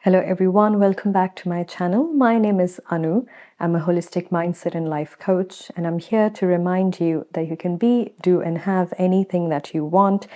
Hello everyone, welcome back to my channel. My name is Anu. I'm a holistic mindset and life coach, and I'm here to remind you that you can be, do, and have anything that you want.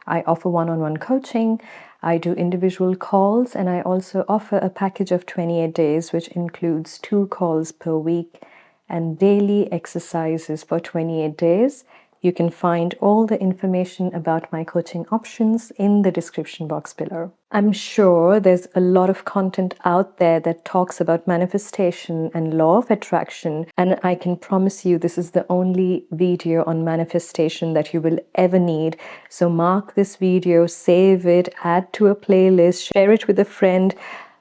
I offer one-on-one coaching, I do individual calls, and I also offer a package of 28 days, which includes 2 calls per week and daily exercises for 28 days. You can find all the information about my coaching options in the description box below. I'm sure there's a lot of content out there that talks about manifestation and law of attraction, and I can promise you this is the only video on manifestation that you will ever need. So mark this video, save it, add to a playlist, share it with a friend.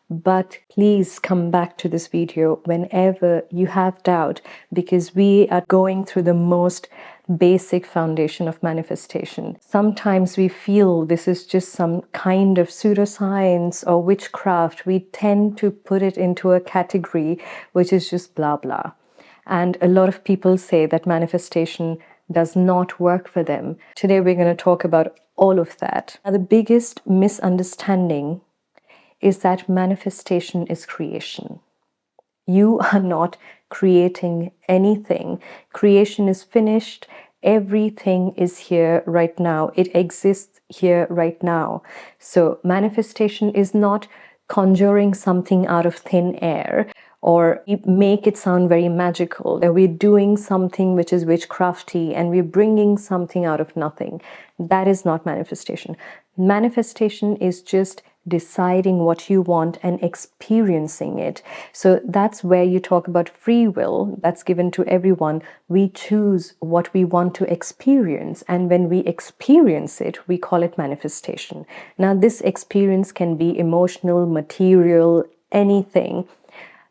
But please come back to this video whenever you have doubt, because we are going through the most basic foundation of manifestation. Sometimes we feel this is just some kind of pseudoscience or witchcraft. We tend to put it into a category which is just blah blah. And a lot of people say that manifestation does not work for them. Today we're going to talk about all of that. Now, the biggest misunderstanding is that manifestation is creation. You are not creating anything. Creation is finished. Everything is here right now. It exists here right now. So manifestation is not conjuring something out of thin air or make it sound very magical, that we're doing something which is witchcrafty and we're bringing something out of nothing. That is not manifestation. Manifestation is just deciding what you want and experiencing it. So that's where you talk about free will. That's given to everyone. We choose what we want to experience, and when we experience it, we call it manifestation. Now, this experience can be emotional, material, anything,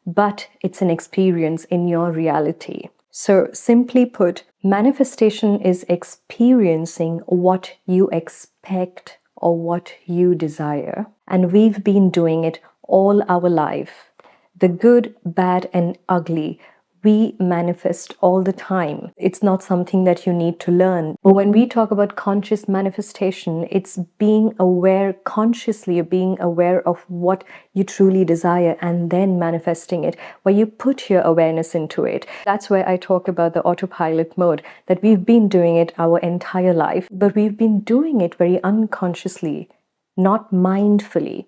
but it's an experience in your reality. So simply put, manifestation is experiencing what you expect or what you desire. And we've been doing it all our life. The good, bad, and ugly, we manifest all the time. It's not something that you need to learn. But when we talk about conscious manifestation, it's being aware consciously, being aware of what you truly desire and then manifesting it, where you put your awareness into it. That's where I talk about the autopilot mode, that we've been doing it our entire life, but we've been doing it very unconsciously, not mindfully.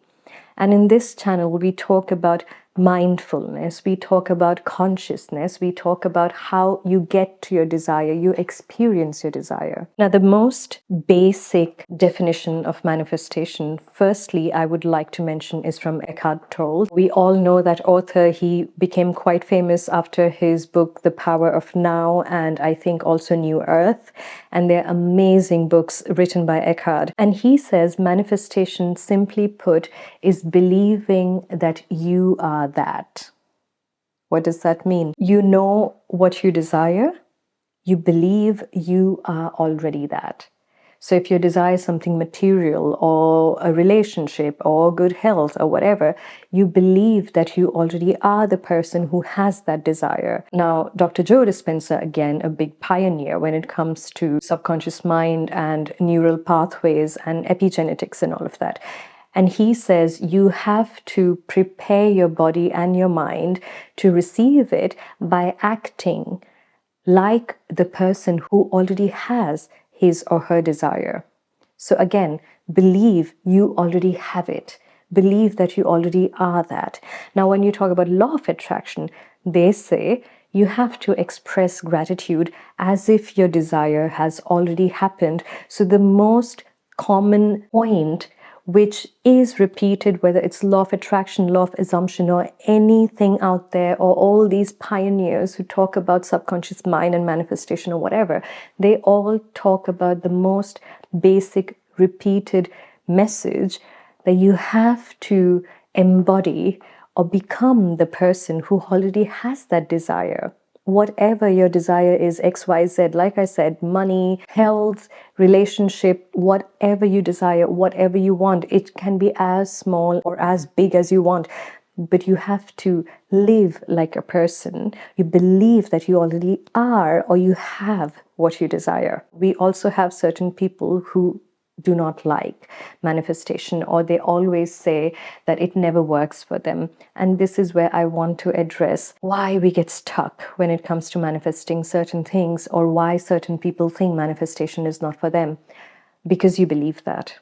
And in this channel, we talk about mindfulness, we talk about consciousness, we talk about how you get to your desire, you experience your desire. Now, the most basic definition of manifestation, firstly, I would like to mention is from Eckhart Tolle. We all know that author. He became quite famous after his book, The Power of Now, and I think also New Earth. And they're amazing books written by Eckhart. And he says manifestation, simply put, is believing that you are that. What does that mean? You know what you desire. You believe you are already that. So if you desire something material or a relationship or good health or whatever, you believe that you already are the person who has that desire. Now, Dr. Joe Dispenza, again, a big pioneer when it comes to subconscious mind and neural pathways and epigenetics and all of that. And he says you have to prepare your body and your mind to receive it by acting like the person who already has his or her desire. So again, believe you already have it. Believe that you already are that. Now, when you talk about law of attraction, they say you have to express gratitude as if your desire has already happened. So the most common point which is repeated, whether it's law of attraction, law of assumption, or anything out there, or all these pioneers who talk about subconscious mind and manifestation or whatever, they all talk about the most basic repeated message that you have to embody or become the person who already has that desire. Whatever your desire is, XYZ, like I said, money, health, relationship, whatever you desire, whatever you want, it can be as small or as big as you want. But you have to live like a person. You believe that you already are or you have what you desire. We also have certain people who do not like manifestation, or they always say that it never works for them. And this is where I want to address why we get stuck when it comes to manifesting certain things, or why certain people think manifestation is not for them. Because you believe that.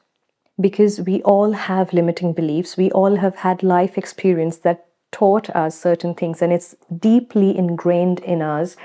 Because we all have limiting beliefs. We all have had life experience that taught us certain things, and it's deeply ingrained in us.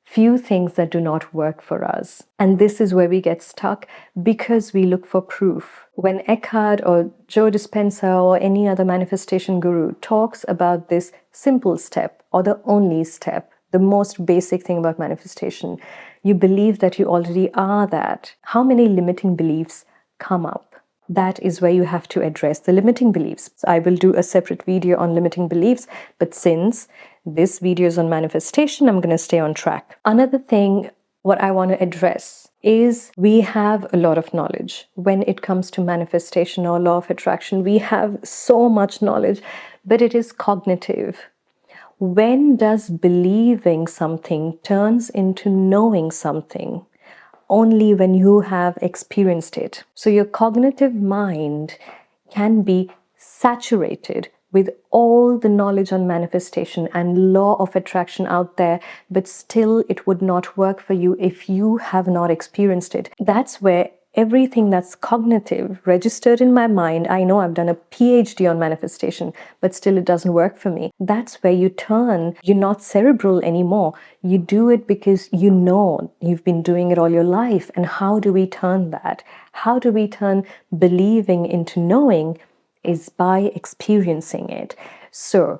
Few things that do not work for us. And this is where we get stuck, because we look for proof. When Eckhart or Joe Dispenza or any other manifestation guru talks about this simple step, or the only step, the most basic thing about manifestation, you believe that you already are that. How many limiting beliefs come up? That is where you have to address the limiting beliefs. So I will do a separate video on limiting beliefs, but since this video is on manifestation, I'm going to stay on track. Another thing, what I want to address is, we have a lot of knowledge when it comes to manifestation or law of attraction. We have so much knowledge, but it is cognitive. When does believing something turns into knowing something? Only when you have experienced it. So your cognitive mind can be saturated with all the knowledge on manifestation and law of attraction out there, but still it would not work for you if you have not experienced it. That's where everything that's cognitive, registered in my mind, I know I've done a PhD on manifestation, but still it doesn't work for me. That's where you turn, you're not cerebral anymore. You do it because you know you've been doing it all your life. And how do we turn that? How do we turn believing into knowing? Is by experiencing it. So,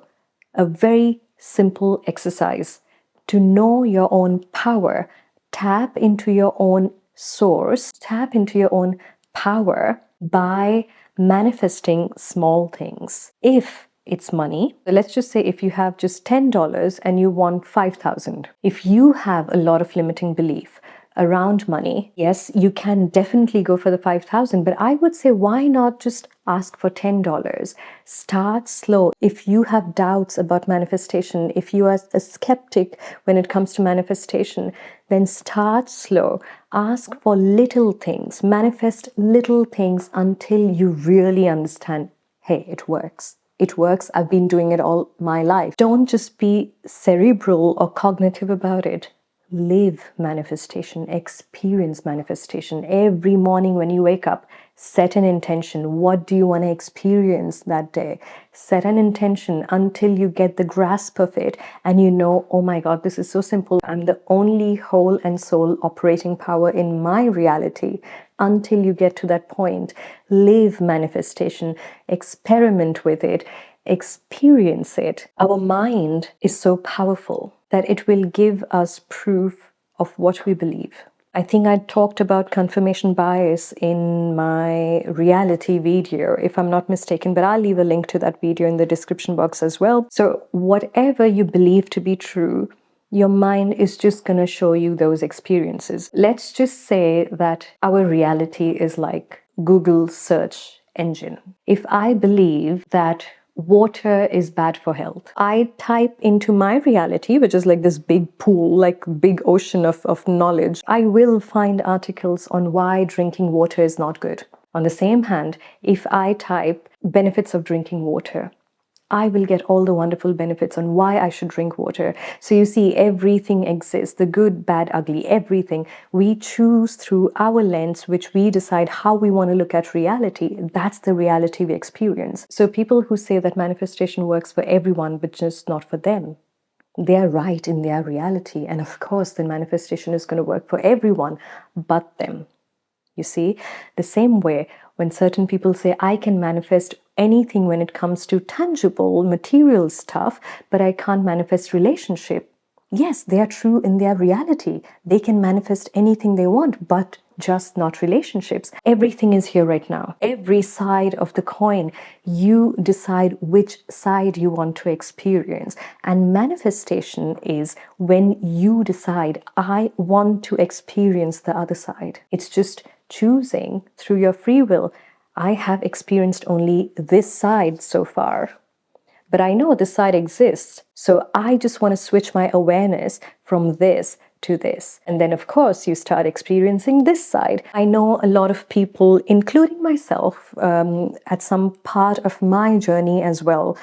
a very simple exercise to know your own power, tap into your own source, tap into your own power by manifesting small things. If it's money, let's just say if you have just $10 and you want 5,000. If you have a lot of limiting belief around money, yes, you can definitely go for the 5,000, but I would say, why not just ask for $10? Start slow. If you have doubts about manifestation, if you are a skeptic when it comes to manifestation, then start slow. Ask for little things, manifest little things until you really understand, hey, it works. It works. I've been doing it all my life. Don't just be cerebral or cognitive about it. Live manifestation, experience manifestation. Every morning when you wake up, set an intention. What do you want to experience that day? Set an intention until you get the grasp of it and you know, oh my God, this is so simple. I'm the only whole and soul operating power in my reality. Until you get to that point, live manifestation, experiment with it, experience it. Our mind is so powerful that it will give us proof of what we believe. I think I talked about confirmation bias in my reality video, if I'm not mistaken, but I'll leave a link to that video in the description box as well. So whatever you believe to be true, your mind is just going to show you those experiences. Let's just say that our reality is like Google search engine. If I believe that water is bad for health, I type into my reality, which is like this big pool, like big ocean of knowledge, I will find articles on why drinking water is not good. On the same hand, if I type benefits of drinking water, I will get all the wonderful benefits on why I should drink water. So you see, everything exists, the good, bad, ugly, everything. We choose through our lens, which we decide how we want to look at reality. That's the reality we experience. So people who say that manifestation works for everyone, but just not for them, they're right in their reality. And of course, the manifestation is going to work for everyone but them. You see, the same way when certain people say, I can manifest anything when it comes to tangible, material stuff, but I can't manifest relationship. Yes, they are true in their reality. They can manifest anything they want, but just not relationships. Everything is here right now. Every side of the coin, you decide which side you want to experience. And manifestation is when you decide, I want to experience the other side. It's just choosing through your free will. I have experienced only this side so far, but I know this side exists. So I just want to switch my awareness from this to this. And then, of course, you start experiencing this side. I know a lot of people, including myself, at some part of my journey as well,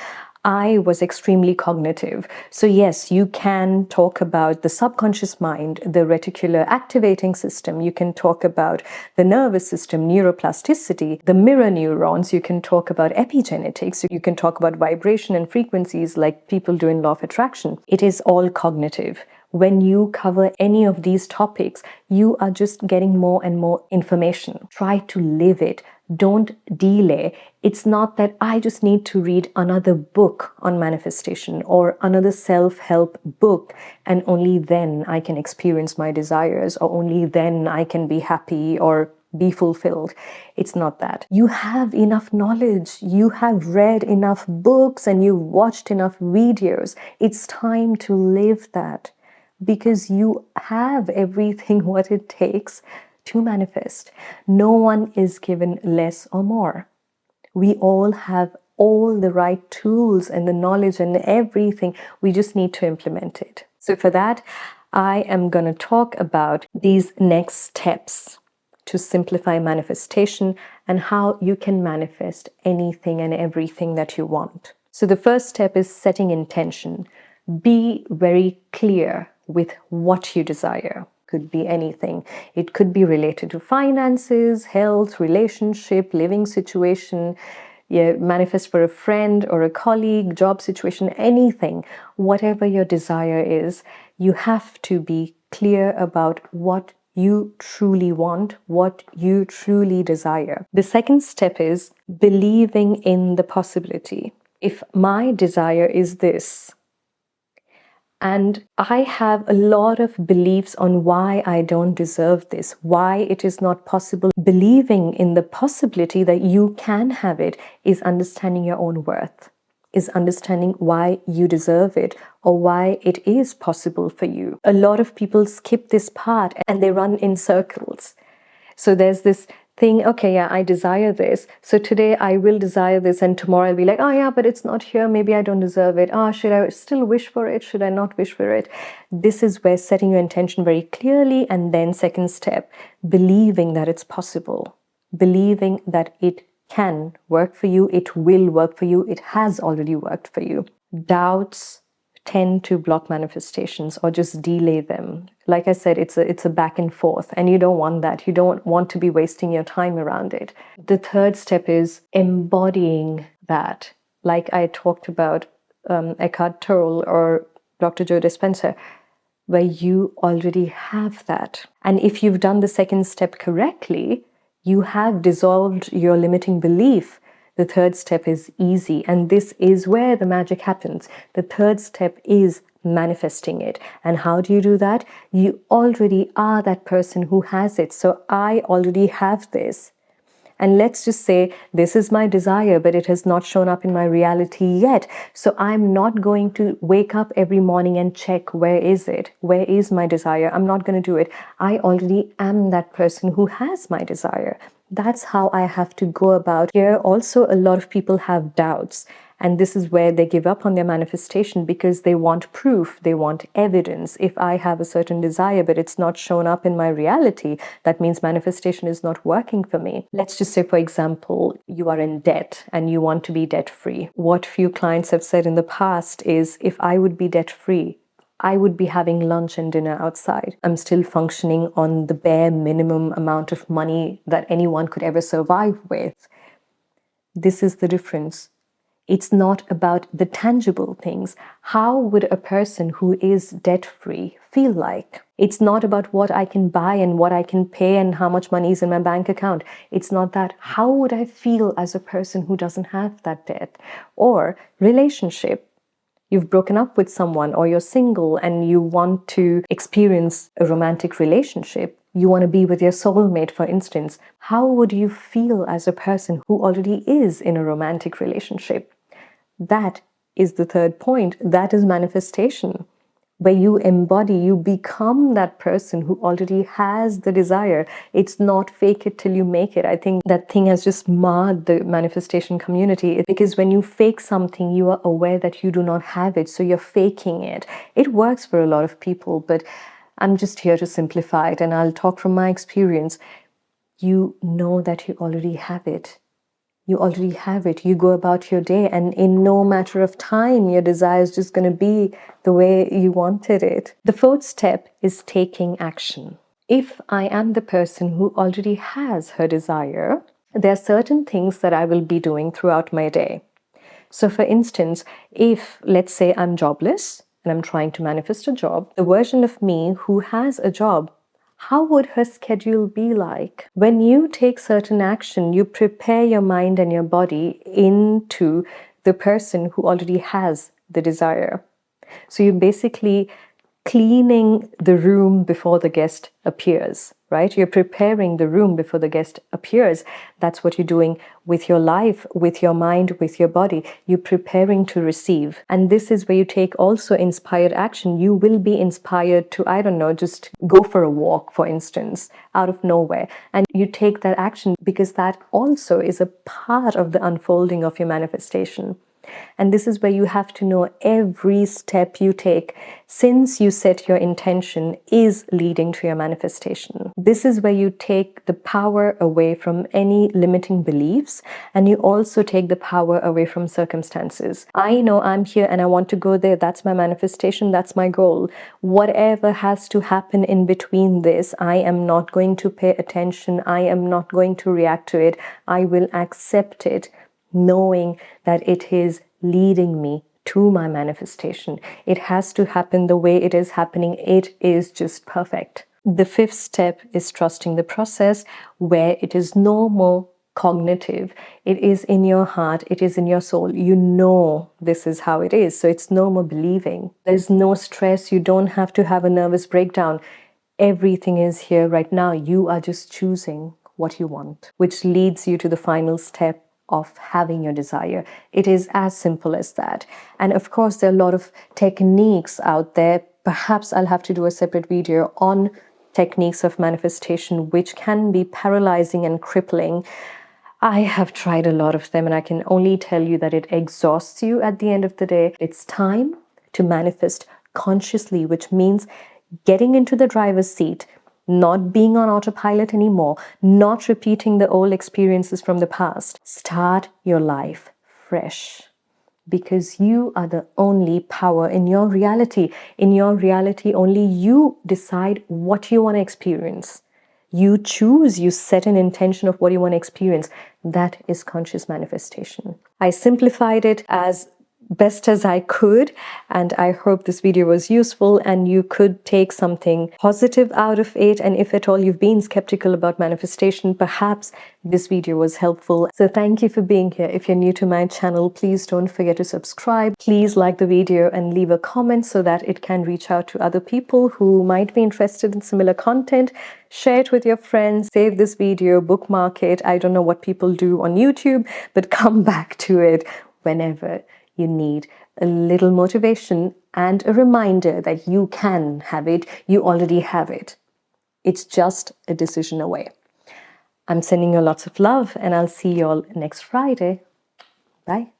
I was extremely cognitive. So yes, you can talk about the subconscious mind, the reticular activating system. You can talk about the nervous system, neuroplasticity, the mirror neurons. You can talk about epigenetics. You can talk about vibration and frequencies like people do in law of attraction. It is all cognitive. When you cover any of these topics, you are just getting more and more information. Try to live it. Don't delay. It's not that I just need to read another book on manifestation or another self-help book and only then I can experience my desires or only then I can be happy or be fulfilled. It's not that. You have enough knowledge. You have read enough books and you've watched enough videos. It's time to live that, because you have everything what it takes to manifest. No one is given less or more. We all have all the right tools and the knowledge and everything. We just need to implement it. So for that, I am going to talk about these next steps to simplify manifestation and how you can manifest anything and everything that you want. So the first step is setting intention. Be very clear with what you desire. Could be anything. It could be related to finances, health, relationship, living situation. Manifest for a friend or a colleague, job situation, anything. Whatever your desire is, you have to be clear about what you truly want, what you truly desire. The second step is believing in the possibility. If my desire is this, and I have a lot of beliefs on why I don't deserve this, why it is not possible. Believing in the possibility that you can have it is understanding your own worth, is understanding why you deserve it or why it is possible for you. A lot of people skip this part and they run in circles. So there's this thing, okay, yeah, I desire this. So today I will desire this and tomorrow I'll be like, oh yeah, but it's not here. Maybe I don't deserve it. Should I still wish for it? Should I not wish for it? This is where setting your intention very clearly, and then second step, believing that it's possible. Believing that it can work for you. It will work for you. It has already worked for you. Doubts tend to block manifestations or just delay them. Like I said, it's a back and forth, and you don't want that. You don't want to be wasting your time around it. The third step is embodying that. Like I talked about Eckhart Tolle or Dr. Joe Dispenza, where you already have that. And if you've done the second step correctly, you have dissolved your limiting belief. The third step is easy, and this is where the magic happens. The third step is manifesting it. And how do you do that? You already are that person who has it. So I already have this. And let's just say this is my desire, but it has not shown up in my reality yet. So I'm not going to wake up every morning and check, where is it? Where is my desire? I'm not going to do it. I already am that person who has my desire. That's how I have to go about. Here also, a lot of people have doubts. And this is where they give up on their manifestation because they want proof, they want evidence. If I have a certain desire, but it's not shown up in my reality, that means manifestation is not working for me. Let's just say, for example, you are in debt and you want to be debt-free. What few clients have said in the past is, if I would be debt-free, I would be having lunch and dinner outside. I'm still functioning on the bare minimum amount of money that anyone could ever survive with. This is the difference. It's not about the tangible things. How would a person who is debt-free feel like? It's not about what I can buy and what I can pay and how much money is in my bank account. It's not that. How would I feel as a person who doesn't have that debt? Or relationship. You've broken up with someone, or you're single and you want to experience a romantic relationship. You want to be with your soulmate, for instance. How would you feel as a person who already is in a romantic relationship? That is the third point. That is manifestation, where you embody, you become that person who already has the desire. It's not fake it till you make it. I think that thing has just marred the manifestation community, because when you fake something, you are aware that you do not have it, so you're faking it. It works for a lot of people, but I'm just here to simplify it, and I'll talk from my experience. You know that you already have it. You already have it. You go about your day, and in no matter of time, your desire is just going to be the way you wanted it. The fourth step is taking action. If I am the person who already has her desire, there are certain things that I will be doing throughout my day. So, for instance, if let's say I'm jobless and I'm trying to manifest a job, the version of me who has a job, how would her schedule be like? When you take certain action, you prepare your mind and your body into the person who already has the desire. So you're basically cleaning the room before the guest appears, right? You're preparing the room before the guest appears. That's what you're doing with your life, with your mind, with your body. You're preparing to receive. And this is where you take also inspired action. You will be inspired to, I don't know, just go for a walk, for instance, out of nowhere. And you take that action because that also is a part of the unfolding of your manifestation. And this is where you have to know every step you take since you set your intention is leading to your manifestation. This is where you take the power away from any limiting beliefs, and you also take the power away from circumstances. I know I'm here and I want to go there. That's my manifestation. That's my goal. Whatever has to happen in between this, I am not going to pay attention. I am not going to react to it. I will accept it, knowing that it is leading me to my manifestation. It has to happen the way it is happening. It is just perfect. The fifth step is trusting the process, where it is no more cognitive. It is in your heart. It is in your soul. You know this is how it is. So it's no more believing. There's no stress. You don't have to have a nervous breakdown. Everything is here right now. You are just choosing what you want, which leads you to the final step of having your desire. It is as simple as that. And of course, there are a lot of techniques out there. Perhaps I'll have to do a separate video on techniques of manifestation, which can be paralyzing and crippling. I have tried a lot of them, and I can only tell you that it exhausts you at the end of the day. It's time to manifest consciously, which means getting into the driver's seat, not being on autopilot anymore, not repeating the old experiences from the past. Start your life fresh, because you are the only power in your reality. In your reality, only you decide what you want to experience. You choose, you set an intention of what you want to experience. That is conscious manifestation. I simplified it as best as I could, and I hope this video was useful and you could take something positive out of it. And if at all you've been skeptical about manifestation, perhaps this video was helpful. So thank you for being here. If you're new to my channel, please don't forget to subscribe. Please like the video and leave a comment so that it can reach out to other people who might be interested in similar content. Share it with your friends, save this video, bookmark it. I don't know what people do on YouTube, but come back to it whenever you need a little motivation and a reminder that you can have it. You already have it. It's just a decision away. I'm sending you lots of love, and I'll see you all next Friday. Bye.